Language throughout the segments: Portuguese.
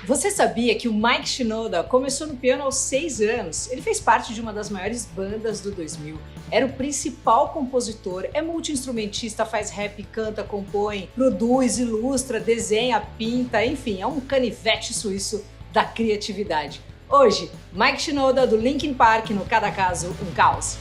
Você sabia que o Mike Shinoda começou no piano aos 6 anos? Ele fez parte de uma das maiores bandas do 2000. Era o principal compositor, é multi-instrumentista, faz rap, canta, compõe, produz, ilustra, desenha, pinta, enfim, é um canivete suíço da criatividade. Hoje, Mike Shinoda do Linkin Park no Cada Caso, um Caos.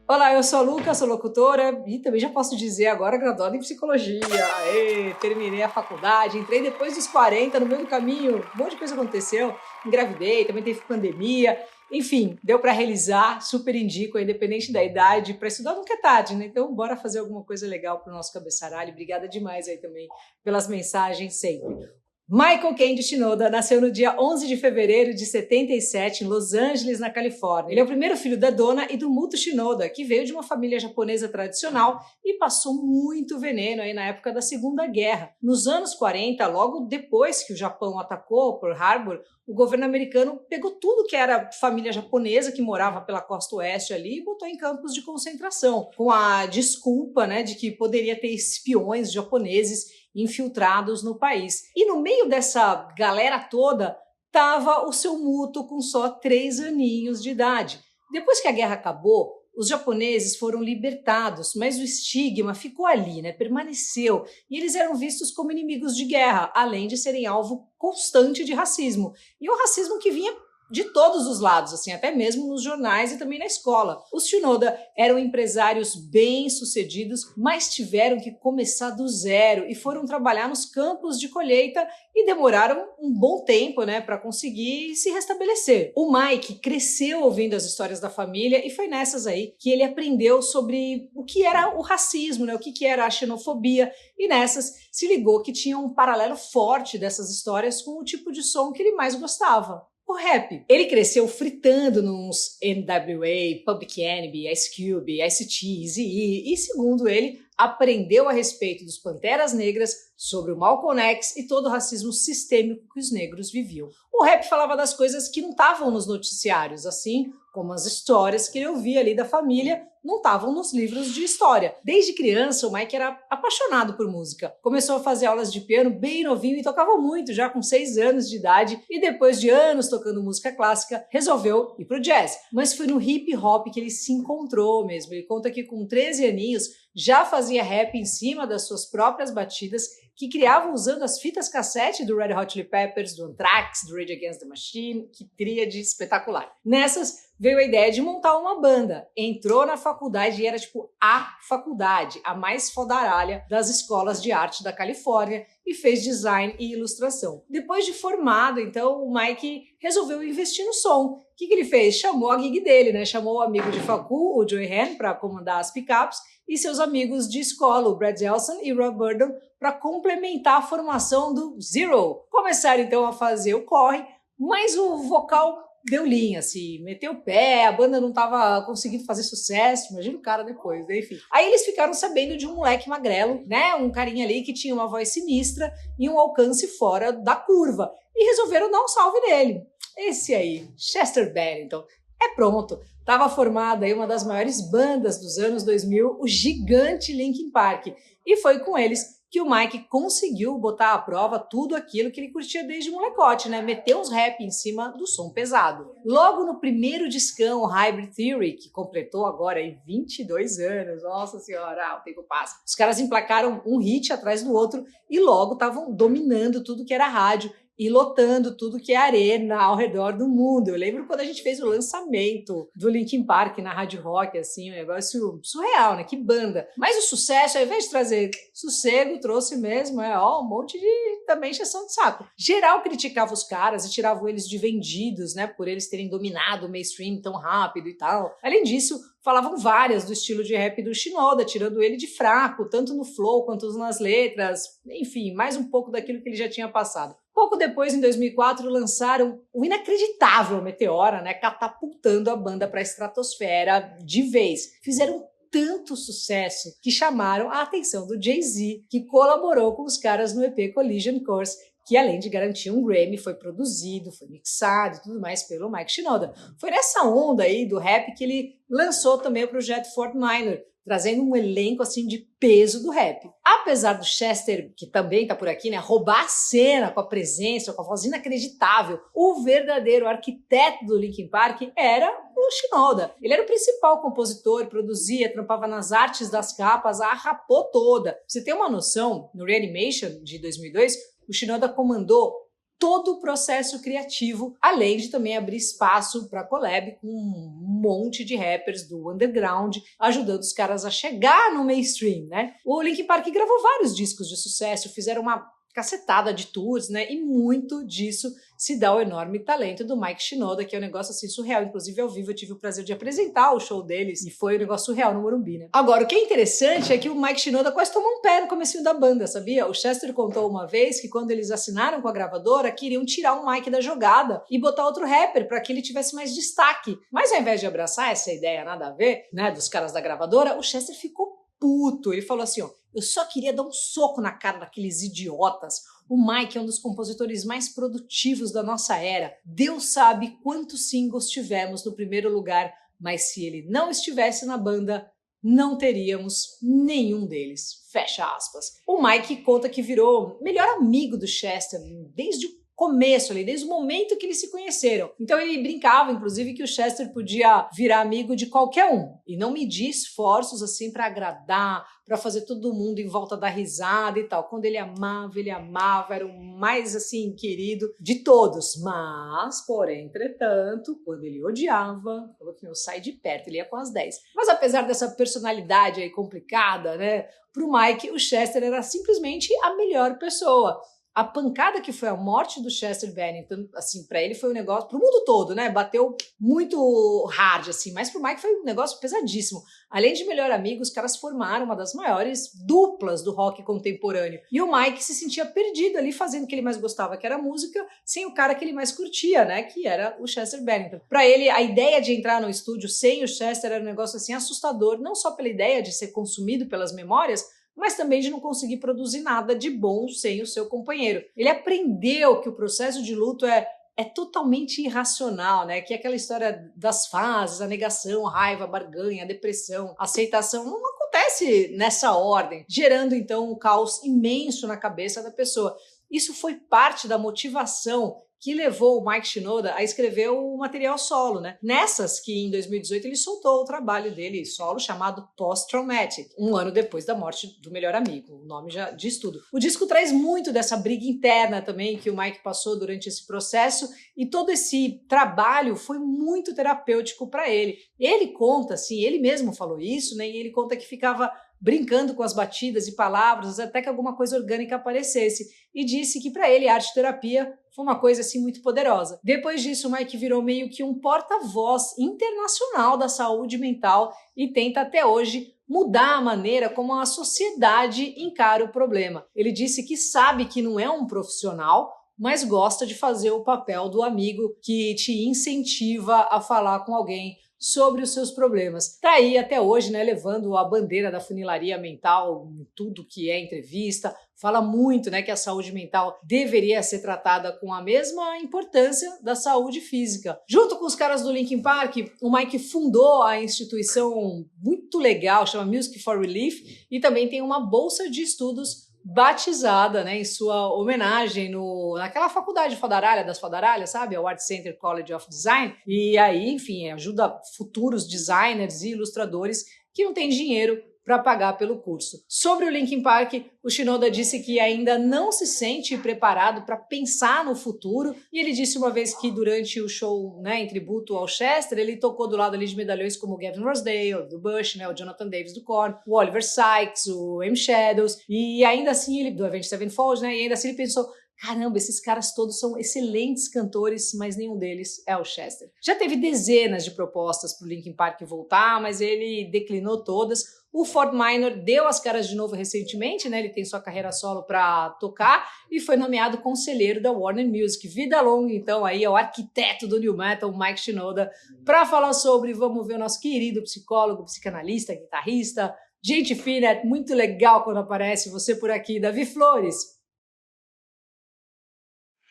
Olá, eu sou a Luca, sou locutora e também já posso dizer agora graduada em psicologia. Aê, terminei a faculdade, entrei depois dos 40, no meio do caminho, um monte de coisa aconteceu, engravidei, também teve pandemia, enfim, deu para realizar, super indico, independente da idade, para estudar nunca é tarde, né? Então bora fazer alguma coisa legal pro nosso cabeçalho. Obrigada demais aí também pelas mensagens sempre. Michael Kendi Shinoda nasceu no dia 11 de fevereiro de 77 em Los Angeles, na Califórnia. Ele é o primeiro filho da Dona e do Muto Shinoda, que veio de uma família japonesa tradicional e passou muito veneno aí na época da Segunda Guerra. Nos anos 40, logo depois que o Japão atacou Pearl Harbor, o governo americano pegou tudo que era família japonesa que morava pela costa oeste ali e botou em campos de concentração, com a desculpa, né, de que poderia ter espiões japoneses infiltrados no país. E no meio dessa galera toda estava o seu Muto com só 3 aninhos de idade. Depois que a guerra acabou, os japoneses foram libertados, mas o estigma ficou ali, né? Permaneceu. E eles eram vistos como inimigos de guerra, além de serem alvo constante de racismo. E um racismo que vinha de todos os lados, assim, até mesmo nos jornais e também na escola. Os Shinoda eram empresários bem-sucedidos, mas tiveram que começar do zero e foram trabalhar nos campos de colheita e demoraram um bom tempo, né, para conseguir se restabelecer. O Mike cresceu ouvindo as histórias da família e foi nessas aí que ele aprendeu sobre o que era o racismo, né, o que era a xenofobia, e nessas se ligou que tinha um paralelo forte dessas histórias com o tipo de som que ele mais gostava. O rap. Ele cresceu fritando nos NWA, Public Enemy, Ice Cube, Ice-T, Eazy-E e, segundo ele, aprendeu a respeito dos Panteras Negras, sobre o Malcolm X e todo o racismo sistêmico que os negros viviam. O rap falava das coisas que não estavam nos noticiários, assim como as histórias que ele ouvia ali da família não estavam nos livros de história. Desde criança, o Mike era apaixonado por música. Começou a fazer aulas de piano bem novinho e tocava muito, já com 6 anos de idade, e depois de anos tocando música clássica, resolveu ir pro jazz. Mas foi no hip hop que ele se encontrou mesmo. Ele conta que com 13 aninhos já fazia rap em cima das suas próprias batidas, que criavam usando as fitas cassete do Red Hot Chili Peppers, do Anthrax, do Rage Against the Machine, que tríade espetacular. Nessas, veio a ideia de montar uma banda. Entrou na faculdade e era tipo a faculdade, a mais fodaralha das escolas de arte da Califórnia, e fez design e ilustração. Depois de formado, então, o Mike resolveu investir no som. O que ele fez? Chamou a gig dele, né? Chamou o amigo de facu, o Joey Han, para comandar as picapes, e seus amigos de escola, o Brad Elson e Rob Burdon, para complementar a formação do Zero. Começaram então a fazer o corre, mas o vocal deu linha, assim, meteu o pé, a banda não estava conseguindo fazer sucesso, imagina o cara depois, né? Enfim. Aí eles ficaram sabendo de um moleque magrelo, né? Um carinha ali que tinha uma voz sinistra e um alcance fora da curva. E resolveram dar um salve nele. Esse aí, Chester Bennington. É pronto. Estava formada aí uma das maiores bandas dos anos 2000, o gigante Linkin Park. E foi com eles que o Mike conseguiu botar à prova tudo aquilo que ele curtia desde molecote, né? Meter uns rap em cima do som pesado. Logo no primeiro discão, o Hybrid Theory, que completou agora aí 22 anos, nossa senhora, o tempo passa. Os caras emplacaram um hit atrás do outro e logo estavam dominando tudo que era rádio e lotando tudo que é arena ao redor do mundo. Eu lembro quando a gente fez o lançamento do Linkin Park na Rádio Rock, assim, um negócio surreal, né? Que banda. Mas o sucesso, ao invés de trazer sossego, trouxe mesmo, um monte de também encheção de saco. Geral criticava os caras e tiravam eles de vendidos, né? Por eles terem dominado o mainstream tão rápido e tal. Além disso, falavam várias do estilo de rap do Shinoda, tirando ele de fraco, tanto no flow quanto nas letras, enfim, mais um pouco daquilo que ele já tinha passado. Pouco depois, em 2004, lançaram o inacreditável Meteora, né, catapultando a banda para a estratosfera de vez. Fizeram tanto sucesso que chamaram a atenção do Jay-Z, que colaborou com os caras no EP Collision Course, que além de garantir um Grammy, foi produzido, foi mixado e tudo mais pelo Mike Shinoda. Foi nessa onda aí do rap que ele lançou também o projeto Fort Minor, trazendo um elenco assim de peso do rap. Apesar do Chester, que também tá por aqui, né, roubar a cena com a presença, com a voz inacreditável, o verdadeiro arquiteto do Linkin Park era o Shinoda. Ele era o principal compositor, produzia, trampava nas artes das capas, a rapou toda. Pra você ter uma noção, no Reanimation de 2002, o Shinoda comandou todo o processo criativo, além de também abrir espaço para collab com um monte de rappers do underground, ajudando os caras a chegar no mainstream, né? O Linkin Park gravou vários discos de sucesso, fizeram uma cacetada de tours, né? E muito disso se dá ao enorme talento do Mike Shinoda, que é um negócio assim surreal. Inclusive, ao vivo eu tive o prazer de apresentar o show deles e foi um negócio surreal no Morumbi, né? Agora, o que é interessante é que o Mike Shinoda quase tomou um pé no comecinho da banda, sabia? O Chester contou uma vez que quando eles assinaram com a gravadora, queriam tirar o Mike da jogada e botar outro rapper para que ele tivesse mais destaque. Mas ao invés de abraçar essa ideia nada a ver, né, dos caras da gravadora, o Chester ficou puto. Ele falou assim, ó, eu só queria dar um soco na cara daqueles idiotas. O Mike é um dos compositores mais produtivos da nossa era. Deus sabe quantos singles tivemos no primeiro lugar, mas se ele não estivesse na banda, não teríamos nenhum deles. Fecha aspas. O Mike conta que virou melhor amigo do Chester desde o começo ali, desde o momento que eles se conheceram. Então ele brincava, inclusive, que o Chester podia virar amigo de qualquer um e não medir esforços assim para agradar, para fazer todo mundo em volta da risada e tal. Quando ele amava, era o mais assim querido de todos. Mas, porém, entretanto, quando ele odiava, falou que não sai de perto, ele ia com as 10. Mas apesar dessa personalidade aí complicada, né, pro Mike, o Chester era simplesmente a melhor pessoa. A pancada que foi a morte do Chester Bennington, assim, pra ele foi um negócio, pro mundo todo, né? Bateu muito hard, assim, mas pro Mike foi um negócio pesadíssimo. Além de melhor amigo, os caras formaram uma das maiores duplas do rock contemporâneo. E o Mike se sentia perdido ali, fazendo o que ele mais gostava, que era música, sem o cara que ele mais curtia, né? Que era o Chester Bennington. Pra ele, a ideia de entrar no estúdio sem o Chester era um negócio, assim, assustador, não só pela ideia de ser consumido pelas memórias, mas também de não conseguir produzir nada de bom sem o seu companheiro. Ele aprendeu que o processo de luto é totalmente irracional, né? Que é aquela história das fases, a negação, a raiva, a barganha, a depressão, a aceitação, não acontece nessa ordem, gerando então um caos imenso na cabeça da pessoa. Isso foi parte da motivação que levou o Mike Shinoda a escrever o material solo, né? Nessas que em 2018 ele soltou o trabalho dele solo chamado Post-Traumatic, um ano depois da morte do melhor amigo, o nome já diz tudo. O disco traz muito dessa briga interna também que o Mike passou durante esse processo e todo esse trabalho foi muito terapêutico para ele. Ele conta, assim, ele mesmo falou isso, né? E ele conta que ficava brincando com as batidas e palavras até que alguma coisa orgânica aparecesse e disse que para ele a arte-terapia foi uma coisa assim muito poderosa. Depois disso, o Mike virou meio que um porta-voz internacional da saúde mental e tenta até hoje mudar a maneira como a sociedade encara o problema. Ele disse que sabe que não é um profissional, mas gosta de fazer o papel do amigo que te incentiva a falar com alguém sobre os seus problemas. Tá aí até hoje, né, levando a bandeira da funilaria mental em tudo que é entrevista, fala muito, né, que a saúde mental deveria ser tratada com a mesma importância da saúde física. Junto com os caras do Linkin Park, o Mike fundou a instituição muito legal, chama Music for Relief, e também tem uma bolsa de estudos batizada, né, em sua homenagem naquela faculdade das Fodaralhas, sabe? O Art Center College of Design. E aí, enfim, ajuda futuros designers e ilustradores que não têm dinheiro para pagar pelo curso. Sobre o Linkin Park, o Shinoda disse que ainda não se sente preparado para pensar no futuro, e ele disse uma vez que durante o show, né, em tributo ao Chester, ele tocou do lado ali de medalhões como o Gavin Rossdale, do Bush, né, o Jonathan Davis do Korn, o Oliver Sykes, o M. Shadows, e ainda assim ele do Avenged Sevenfold, né, e ainda assim ele pensou: caramba, esses caras todos são excelentes cantores, mas nenhum deles é o Chester. Já teve dezenas de propostas para o Linkin Park voltar, mas ele declinou todas. O Ford Minor deu as caras de novo recentemente, né? Ele tem sua carreira solo para tocar e foi nomeado conselheiro da Warner Music. Vida longa, então, aí ao arquiteto do New Metal, Mike Shinoda, para falar sobre, vamos ver, o nosso querido psicólogo, psicanalista, guitarrista, gente fina, é muito legal quando aparece você por aqui, Davi Flores.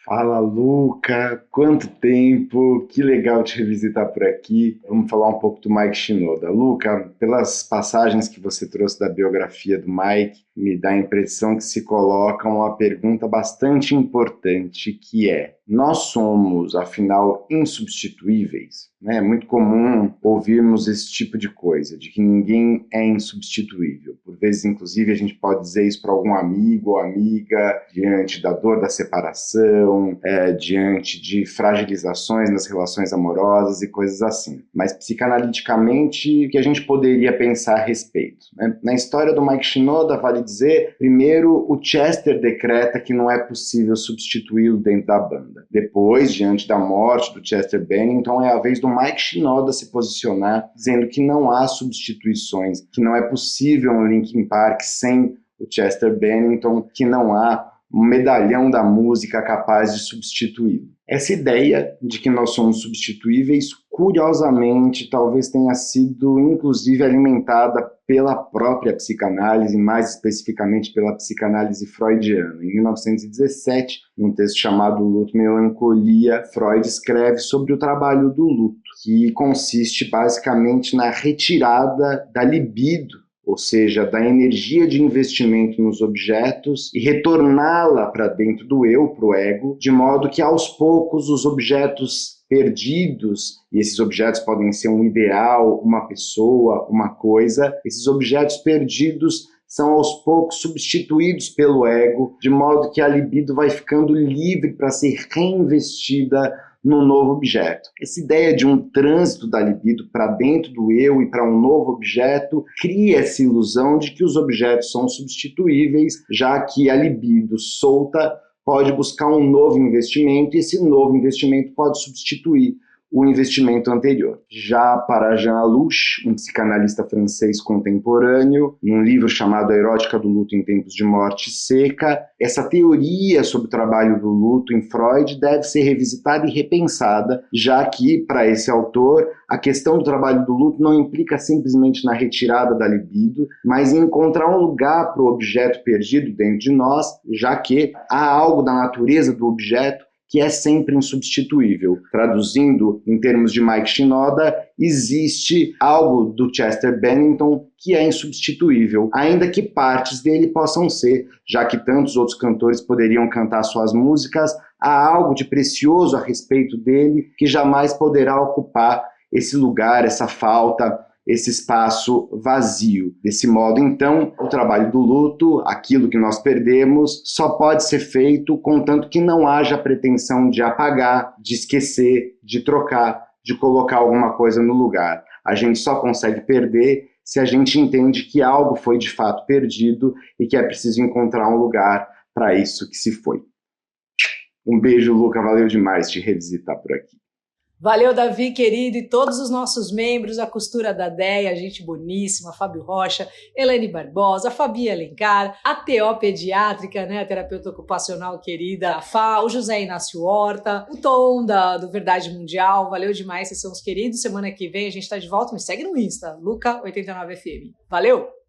Fala, Luca! Quanto tempo! Que legal te revisitar por aqui. Vamos falar um pouco do Mike Shinoda. Luca, pelas passagens que você trouxe da biografia do Mike, me dá a impressão que se coloca uma pergunta bastante importante, que é: nós somos, afinal, insubstituíveis? É muito comum ouvirmos esse tipo de coisa, de que ninguém é insubstituível. Por vezes, inclusive, a gente pode dizer isso para algum amigo ou amiga diante da dor da separação, diante de fragilizações nas relações amorosas e coisas assim. Mas, psicanaliticamente, o que a gente poderia pensar a respeito? Né? Na história do Mike Shinoda, vale dizer, primeiro, o Chester decreta que não é possível substituí-lo dentro da banda. Depois, diante da morte do Chester Bennington, é a vez do Mike Shinoda se posicionar, dizendo que não há substituições, que não é possível um Linkin Park sem o Chester Bennington, que não há um medalhão da música capaz de substituí-lo. Essa ideia de que nós somos substituíveis, curiosamente, talvez tenha sido, inclusive, alimentada pela própria psicanálise, mais especificamente pela psicanálise freudiana. Em 1917, num texto chamado Luto e Melancolia, Freud escreve sobre o trabalho do luto, que consiste basicamente na retirada da libido, ou seja, da energia de investimento nos objetos, e retorná-la para dentro do eu, para o ego, de modo que aos poucos os objetos perdidos, e esses objetos podem ser um ideal, uma pessoa, uma coisa, esses objetos perdidos são aos poucos substituídos pelo ego, de modo que a libido vai ficando livre para ser reinvestida num novo objeto. Essa ideia de um trânsito da libido para dentro do eu e para um novo objeto cria essa ilusão de que os objetos são substituíveis, já que a libido solta pode buscar um novo investimento e esse novo investimento pode substituir o investimento anterior. Já para Jean Alouche, um psicanalista francês contemporâneo, num livro chamado A Erótica do Luto em Tempos de Morte Seca, essa teoria sobre o trabalho do luto em Freud deve ser revisitada e repensada, já que, para esse autor, a questão do trabalho do luto não implica simplesmente na retirada da libido, mas em encontrar um lugar para o objeto perdido dentro de nós, já que há algo da natureza do objeto que é sempre insubstituível. Traduzindo em termos de Mike Shinoda, existe algo do Chester Bennington que é insubstituível, ainda que partes dele possam ser, já que tantos outros cantores poderiam cantar suas músicas, há algo de precioso a respeito dele que jamais poderá ocupar esse lugar, essa falta, esse espaço vazio. Desse modo, então, o trabalho do luto, aquilo que nós perdemos, só pode ser feito contanto que não haja pretensão de apagar, de esquecer, de trocar, de colocar alguma coisa no lugar. A gente só consegue perder se a gente entende que algo foi de fato perdido e que é preciso encontrar um lugar para isso que se foi. Um beijo, Luca, valeu demais te revisitar por aqui. Valeu, Davi, querido, e todos os nossos membros, a Costura da Deia, gente boníssima, Fábio Rocha, Elaine Barbosa, Fabi Alencar, a TO Pediátrica, né, a terapeuta ocupacional querida, a Fá, o José Inácio Horta, o Tom do Verdade Mundial, valeu demais, vocês são os queridos. Semana que vem a gente tá de volta, me segue no Insta, Luca89FM. Valeu!